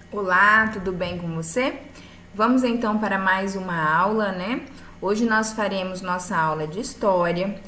Olá, tudo bem com você? Vamos então para mais uma aula, né? Hoje nós faremos nossa aula de história.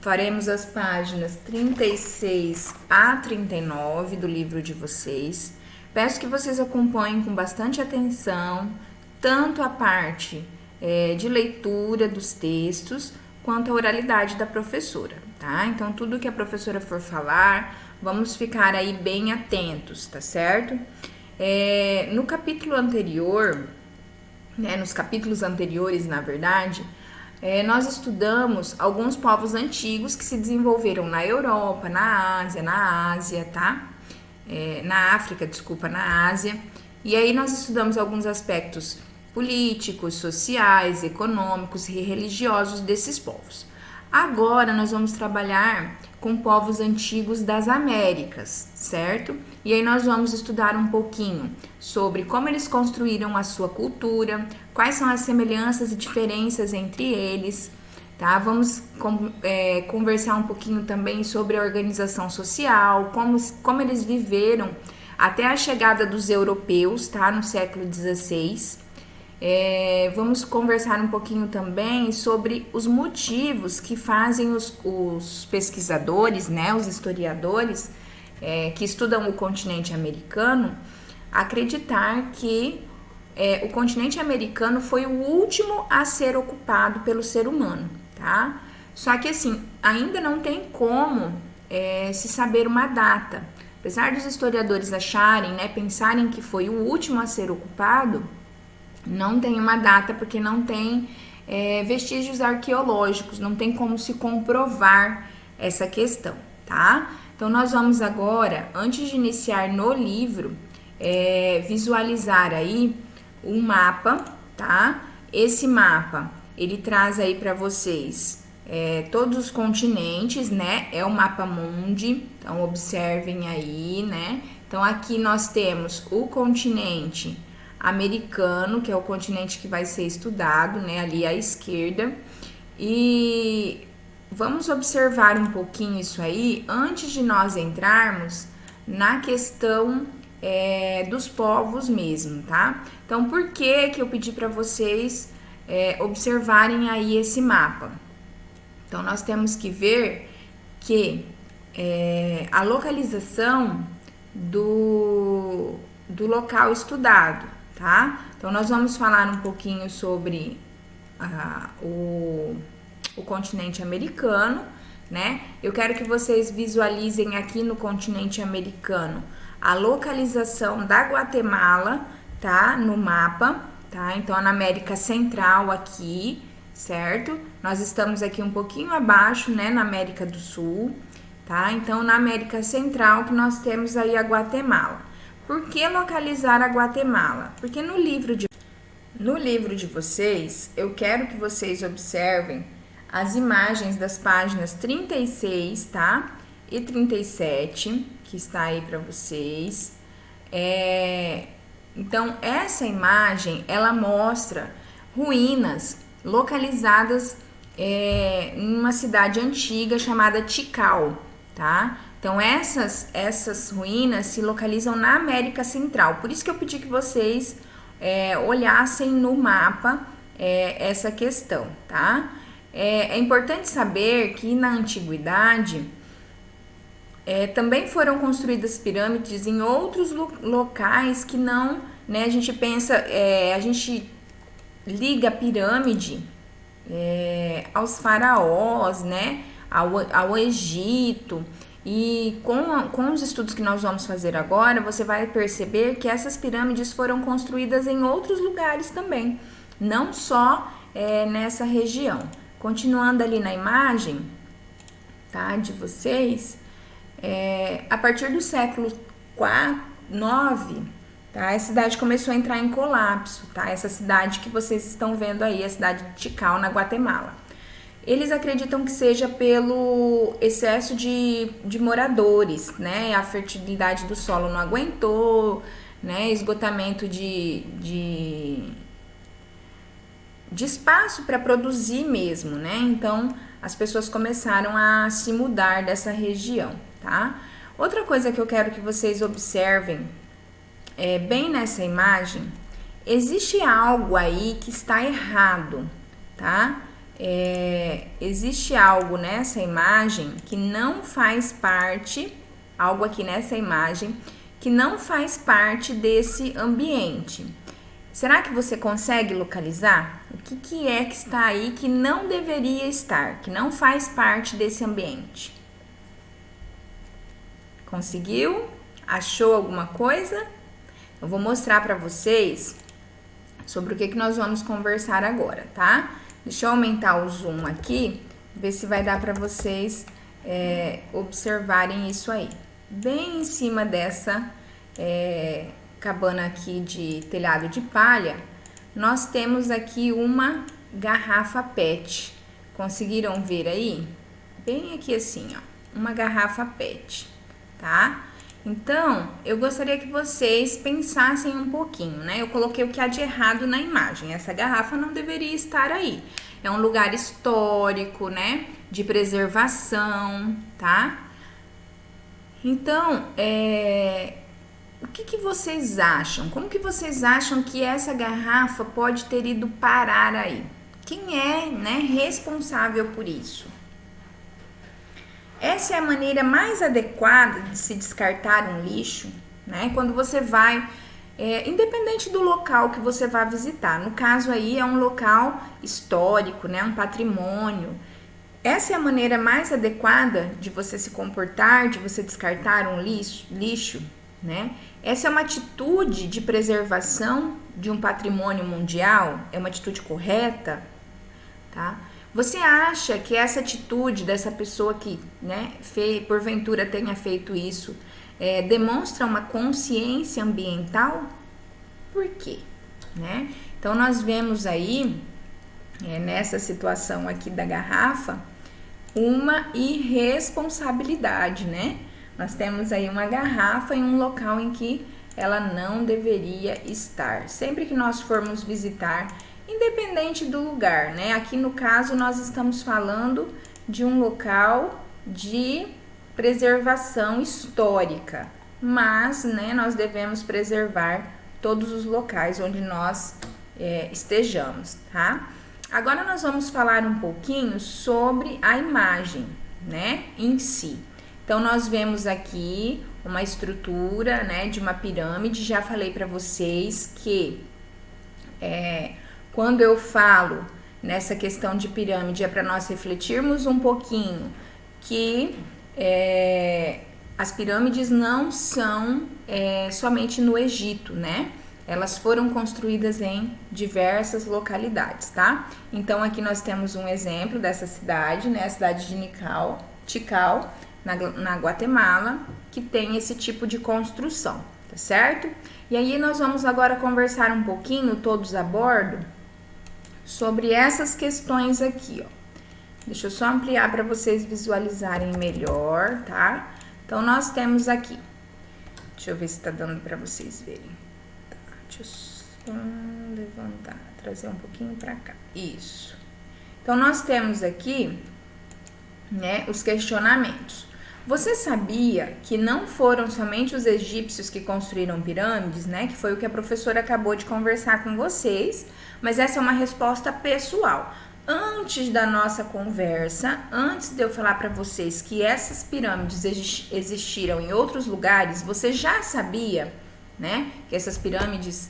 Faremos as páginas 36 a 39 do livro de vocês. Peço que vocês acompanhem com bastante atenção, tanto a parte de leitura dos textos, quanto a oralidade da professora, tá? Então, tudo que a professora for falar, vamos ficar aí bem atentos, tá certo? No capítulo anterior, né, nos capítulos anteriores, na verdade, nós estudamos alguns povos antigos que se desenvolveram na Europa, na Ásia, tá? Na África, desculpa, na Ásia. E aí nós estudamos alguns aspectos políticos, sociais, econômicos e religiosos desses povos. Agora nós vamos trabalhar com povos antigos das Américas, certo? E aí nós vamos estudar um pouquinho sobre como eles construíram a sua cultura, quais são as semelhanças e diferenças entre eles, tá? Vamos conversar um pouquinho também sobre a organização social, como eles viveram até a chegada dos europeus, tá? No século XVI. Vamos conversar um pouquinho também sobre os motivos que fazem os pesquisadores, né, os historiadores que estudam o continente americano, acreditar que o continente americano foi o último a ser ocupado pelo ser humano, tá? Só que assim, ainda não tem como se saber uma data. Apesar dos historiadores acharem, né, pensarem que foi o último a ser ocupado, não tem uma data porque não tem vestígios arqueológicos, não tem como se comprovar essa questão, tá? Então nós vamos agora, antes de iniciar no livro, visualizar aí um mapa, tá? Esse mapa, ele traz aí para vocês todos os continentes, né? É o mapa mundi, então observem aí, né? Então aqui nós temos o continente americano, que é o continente que vai ser estudado, né, ali à esquerda. E vamos observar um pouquinho isso aí antes de nós entrarmos na questão dos povos mesmo, tá? Então, por que eu pedi para vocês observarem aí esse mapa? Então, nós temos que ver que a localização do local estudado, tá? Então nós vamos falar um pouquinho sobre o continente americano, né? Eu quero que vocês visualizem aqui no continente americano a localização da Guatemala, tá? No mapa, tá? Então na América Central aqui, certo? Nós estamos aqui um pouquinho abaixo, né? Na América do Sul, tá? Então na América Central que nós temos aí a Guatemala. Por que localizar a Guatemala? Porque no livro de vocês, eu quero que vocês observem as imagens das páginas 36, tá? E 37, que está aí para vocês. Então, essa imagem, ela mostra ruínas localizadas em uma cidade antiga chamada Tikal, tá? Então, essas ruínas se localizam na América Central. Por isso que eu pedi que vocês olhassem no mapa essa questão, tá? É importante saber que na antiguidade também foram construídas pirâmides em outros locais que não, né? A gente pensa, a gente liga a pirâmide aos faraós, né? Ao Egito. E com os estudos que nós vamos fazer agora, você vai perceber que essas pirâmides foram construídas em outros lugares também, não só nessa região. Continuando ali na imagem, tá, de vocês, a partir do século 9, tá, a cidade começou a entrar em colapso, tá? Essa cidade que vocês estão vendo aí, a cidade de Tikal, na Guatemala. Eles acreditam que seja pelo excesso de moradores, né? A fertilidade do solo não aguentou, né? Esgotamento de espaço para produzir mesmo, né? Então, as pessoas começaram a se mudar dessa região, tá? Outra coisa que eu quero que vocês observem bem nessa imagem, existe algo aí que está errado, tá? Existe algo nessa imagem que não faz parte, algo aqui nessa imagem que não faz parte desse ambiente. Será que você consegue localizar? O que é que está aí que não deveria estar, que não faz parte desse ambiente? Conseguiu? Achou alguma coisa? Eu vou mostrar para vocês sobre o que nós vamos conversar agora, tá? Deixa eu aumentar o zoom aqui, ver se vai dar para vocês observarem isso aí. Bem em cima dessa cabana aqui de telhado de palha, nós temos aqui uma garrafa PET. Conseguiram ver aí? Bem aqui assim, ó, uma garrafa PET, tá? Então, eu gostaria que vocês pensassem um pouquinho, né? Eu coloquei o que há de errado na imagem. Essa garrafa não deveria estar aí. É um lugar histórico, né? De preservação, tá? Então, o que vocês acham? Como que vocês acham que essa garrafa pode ter ido parar aí? Quem é, né, responsável por isso? Essa é a maneira mais adequada de se descartar um lixo, né? Quando você vai, independente do local que você vai visitar. No caso aí é um local histórico, né? Um patrimônio. Essa é a maneira mais adequada de você se comportar, de você descartar um lixo, né? Essa é uma atitude de preservação de um patrimônio mundial? É uma atitude correta, tá? Você acha que essa atitude dessa pessoa que, né, porventura tenha feito isso, demonstra uma consciência ambiental? Por quê? Né? Então, nós vemos aí, nessa situação aqui da garrafa, uma irresponsabilidade, né? Nós temos aí uma garrafa em um local em que ela não deveria estar. Sempre que nós formos visitar, independente do lugar, né? Aqui no caso nós estamos falando de um local de preservação histórica, mas, né, nós devemos preservar todos os locais onde nós estejamos, tá? Agora nós vamos falar um pouquinho sobre a imagem, né, em si. Então nós vemos aqui uma estrutura, né, de uma pirâmide. Já falei para vocês que quando eu falo nessa questão de pirâmide é para nós refletirmos um pouquinho que as pirâmides não são somente no Egito, né? Elas foram construídas em diversas localidades, tá? Então aqui nós temos um exemplo dessa cidade, né? A cidade de Tikal, na Guatemala, que tem esse tipo de construção, tá certo? E aí nós vamos agora conversar um pouquinho, todos a bordo, sobre essas questões aqui, ó. Deixa eu só ampliar para vocês visualizarem melhor, tá? Então, nós temos aqui, deixa eu ver se tá dando para vocês verem. Tá, deixa eu só levantar, trazer um pouquinho para cá. Isso. Então, nós temos aqui, né, os questionamentos. Você sabia que não foram somente os egípcios que construíram pirâmides, né? Que foi o que a professora acabou de conversar com vocês, mas essa é uma resposta pessoal. Antes da nossa conversa, antes de eu falar para vocês que essas pirâmides existiram em outros lugares, você já sabia, né? Que essas pirâmides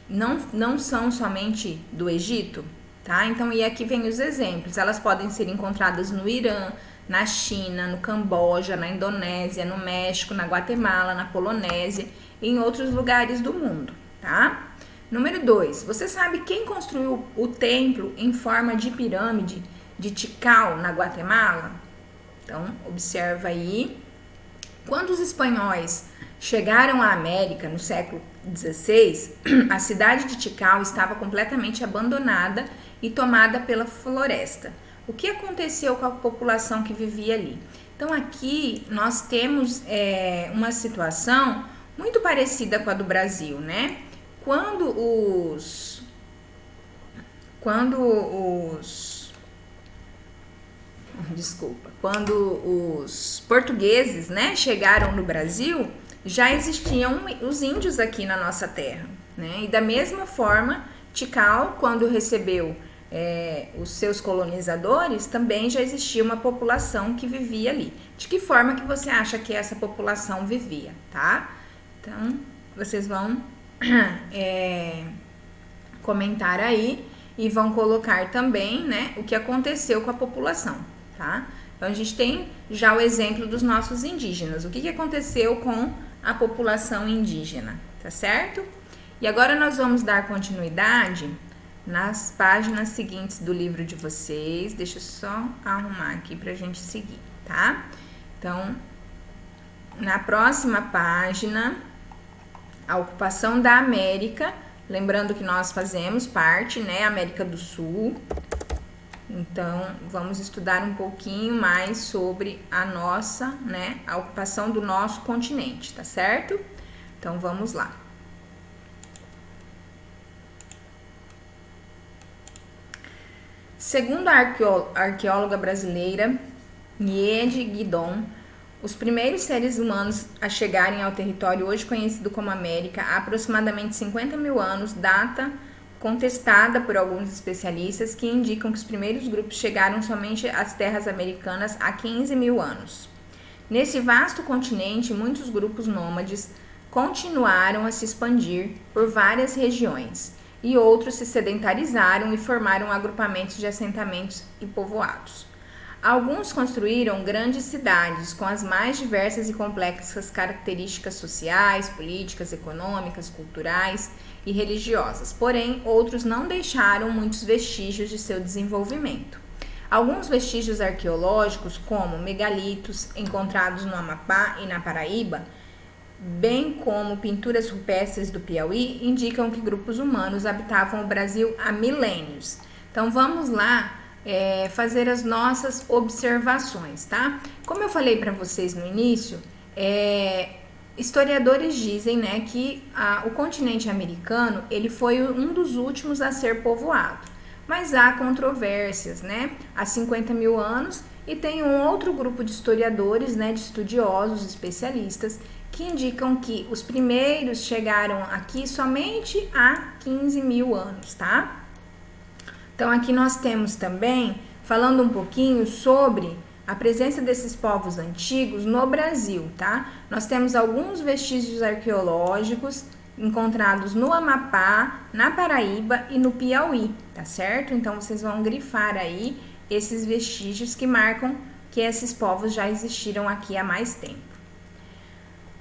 não são somente do Egito, tá? Então, e aqui vem os exemplos. Elas podem ser encontradas no Irã, na China, no Camboja, na Indonésia, no México, na Guatemala, na Polinésia e em outros lugares do mundo, tá? Número 2, você sabe quem construiu o templo em forma de pirâmide de Tikal, na Guatemala? Então, observa aí. Quando os espanhóis chegaram à América no século XVI, a cidade de Tikal estava completamente abandonada e tomada pela floresta. O que aconteceu com a população que vivia ali? Então, aqui nós temos uma situação muito parecida com a do Brasil, né? Quando desculpa, quando os portugueses, né, chegaram no Brasil, já existiam os índios aqui na nossa terra, né? E da mesma forma, Tikal, quando recebeu os seus colonizadores, também já existia uma população que vivia ali. De que forma que você acha que essa população vivia, tá? Então, vocês vão comentar aí e vão colocar também, né, o que aconteceu com a população, tá? Então, a gente tem já o exemplo dos nossos indígenas. O que aconteceu com a população indígena, tá certo? E agora nós vamos dar continuidade nas páginas seguintes do livro de vocês. Deixa eu só arrumar aqui pra gente seguir, tá? Então, na próxima página, a ocupação da América, lembrando que nós fazemos parte, né, América do Sul. Então, vamos estudar um pouquinho mais sobre a nossa, né, a ocupação do nosso continente, tá certo? Então, vamos lá. Segundo a arqueóloga brasileira Niede Guidon, os primeiros seres humanos a chegarem ao território hoje conhecido como América há aproximadamente 50 mil anos, data contestada por alguns especialistas que indicam que os primeiros grupos chegaram somente às terras americanas há 15 mil anos. Nesse vasto continente, muitos grupos nômades continuaram a se expandir por várias regiões, e outros se sedentarizaram e formaram agrupamentos de assentamentos e povoados. Alguns construíram grandes cidades com as mais diversas e complexas características sociais, políticas, econômicas, culturais e religiosas, porém outros não deixaram muitos vestígios de seu desenvolvimento. Alguns vestígios arqueológicos, como megalitos encontrados no Amapá e na Paraíba, bem como pinturas rupestres do Piauí, indicam que grupos humanos habitavam o Brasil há milênios. Então vamos lá fazer as nossas observações, tá? Como eu falei para vocês no início, historiadores dizem, né, que o continente americano ele foi um dos últimos a ser povoado, mas há controvérsias, né? Há 50 mil anos, e tem um outro grupo de historiadores, né, de estudiosos, especialistas, que indicam que os primeiros chegaram aqui somente há 15 mil anos, tá? Então, aqui nós temos também, falando um pouquinho sobre a presença desses povos antigos no Brasil, tá? Nós temos alguns vestígios arqueológicos encontrados no Amapá, na Paraíba e no Piauí, tá certo? Então, vocês vão grifar aí esses vestígios que marcam que esses povos já existiram aqui há mais tempo.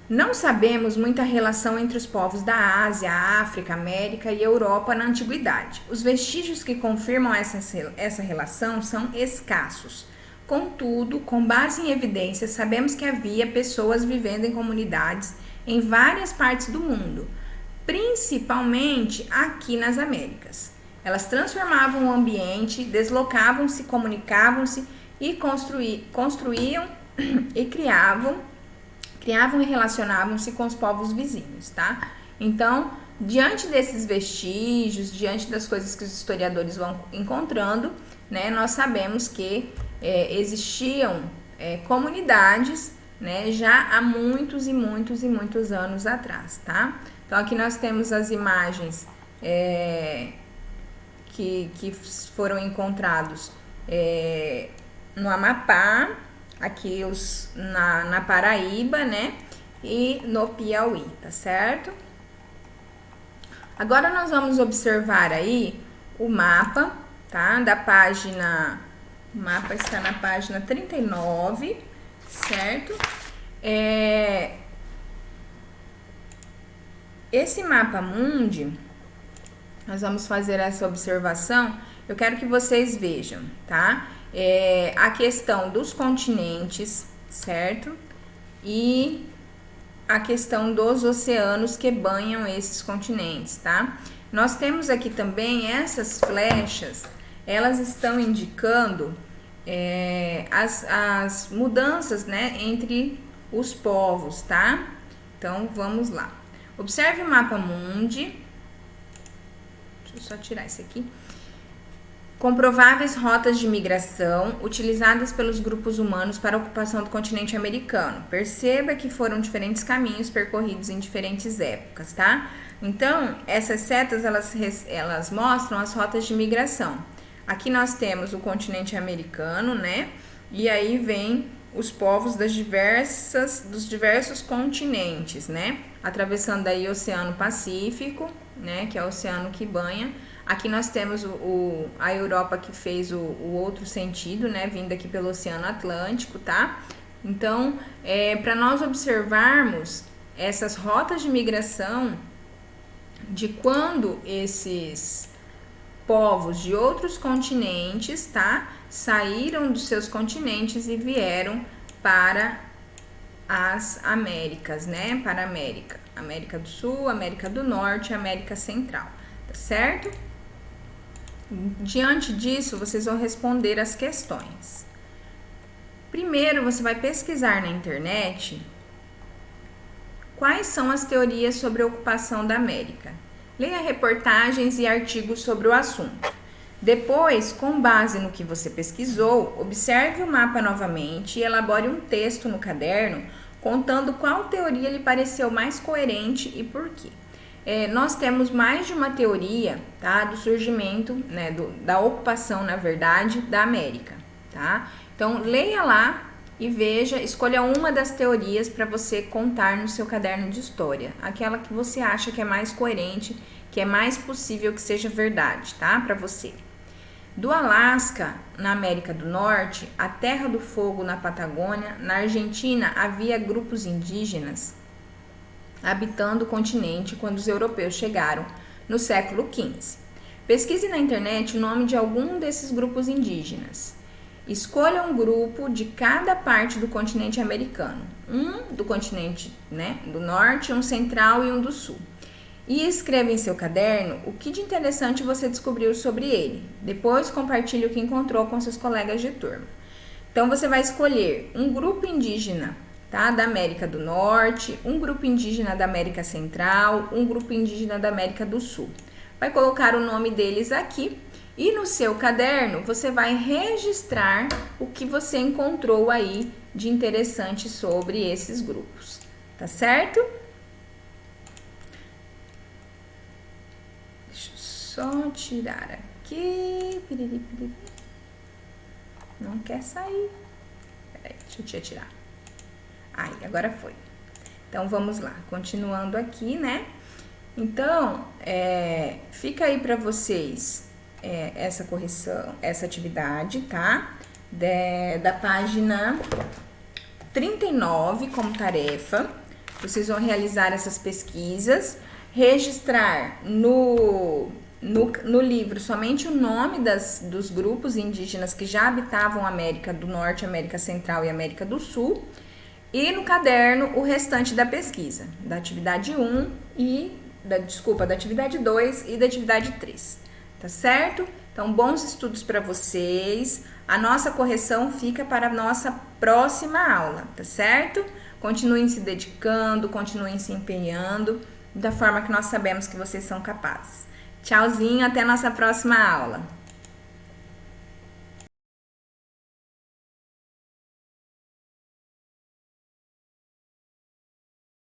Não sabemos muita relação entre os povos da Ásia, África, América e Europa na antiguidade. Os vestígios que confirmam essa relação são escassos. Contudo, com base em evidências, sabemos que havia pessoas vivendo em comunidades em várias partes do mundo, principalmente aqui nas Américas. Elas transformavam o ambiente, deslocavam-se, comunicavam-se e construíam e criavam e relacionavam-se com os povos vizinhos, tá? Então, diante desses vestígios, diante das coisas que os historiadores vão encontrando, né, nós sabemos que existiam comunidades, né, já há muitos e muitos e muitos anos atrás, tá? Então, aqui nós temos as imagens que foram encontrados no Amapá, aqui na Paraíba, né, e no Piauí, tá certo? Agora nós vamos observar aí o mapa, tá, da página, o mapa está na página 39, certo? Esse mapa mundi, nós vamos fazer essa observação, eu quero que vocês vejam, tá? A questão dos continentes, certo? E a questão dos oceanos que banham esses continentes, tá? Nós temos aqui também essas flechas, elas estão indicando as mudanças, né, entre os povos, tá? Então, vamos lá. Observe o mapa mundi. Deixa eu só tirar esse aqui. comprováveis rotas de migração utilizadas pelos grupos humanos para a ocupação do continente americano. Perceba que foram diferentes caminhos percorridos em diferentes épocas, tá? Então, essas setas, elas mostram as rotas de migração. Aqui nós temos o continente americano, né? E aí vem os povos dos diversos continentes, né? Atravessando aí o Oceano Pacífico, né? Que é o oceano que banha. Aqui nós temos a Europa, que fez o outro sentido, né? Vindo aqui pelo Oceano Atlântico, tá? Então, para nós observarmos essas rotas de migração de quando esses povos de outros continentes, tá? Saíram dos seus continentes e vieram para as Américas, né? Para a América do Sul, América do Norte e América Central, tá certo? Diante disso, vocês vão responder as questões. Primeiro, você vai pesquisar na internet quais são as teorias sobre a ocupação da América. Leia reportagens e artigos sobre o assunto. Depois, com base no que você pesquisou, observe o mapa novamente e elabore um texto no caderno contando qual teoria lhe pareceu mais coerente e por quê. Nós temos mais de uma teoria, tá, do surgimento, né, da ocupação, na verdade, da América, tá? Então, leia lá e veja, escolha uma das teorias para você contar no seu caderno de história, aquela que você acha que é mais coerente, que é mais possível que seja verdade, tá, para você. Do Alasca, na América do Norte, a Terra do Fogo na Patagônia, na Argentina havia grupos indígenas habitando o continente quando os europeus chegaram no século XV. Pesquise na internet o nome de algum desses grupos indígenas. Escolha um grupo de cada parte do continente americano, um do continente, né, do norte, um central e um do sul. E escreva em seu caderno o que de interessante você descobriu sobre ele. Depois compartilhe o que encontrou com seus colegas de turma. Então você vai escolher um grupo indígena, tá, da América do Norte, um grupo indígena da América Central, um grupo indígena da América do Sul. Vai colocar o nome deles aqui e no seu caderno você vai registrar o que você encontrou aí de interessante sobre esses grupos, tá certo? Deixa eu só tirar aqui. Não quer sair. Peraí, deixa eu tirar. Aí, agora foi. Então, vamos lá. Continuando aqui, né? Então, fica aí para vocês essa correção, essa atividade, tá? Da página 39 como tarefa. Vocês vão realizar essas pesquisas, registrar no livro somente o nome dos grupos indígenas que já habitavam a América do Norte, América Central e América do Sul. E no caderno o restante da pesquisa, da atividade 1 da atividade 2 e da atividade 3, tá certo? Então, bons estudos para vocês. A nossa correção fica para a nossa próxima aula, tá certo? Continuem se dedicando, continuem se empenhando, da forma que nós sabemos que vocês são capazes. Tchauzinho, até a nossa próxima aula.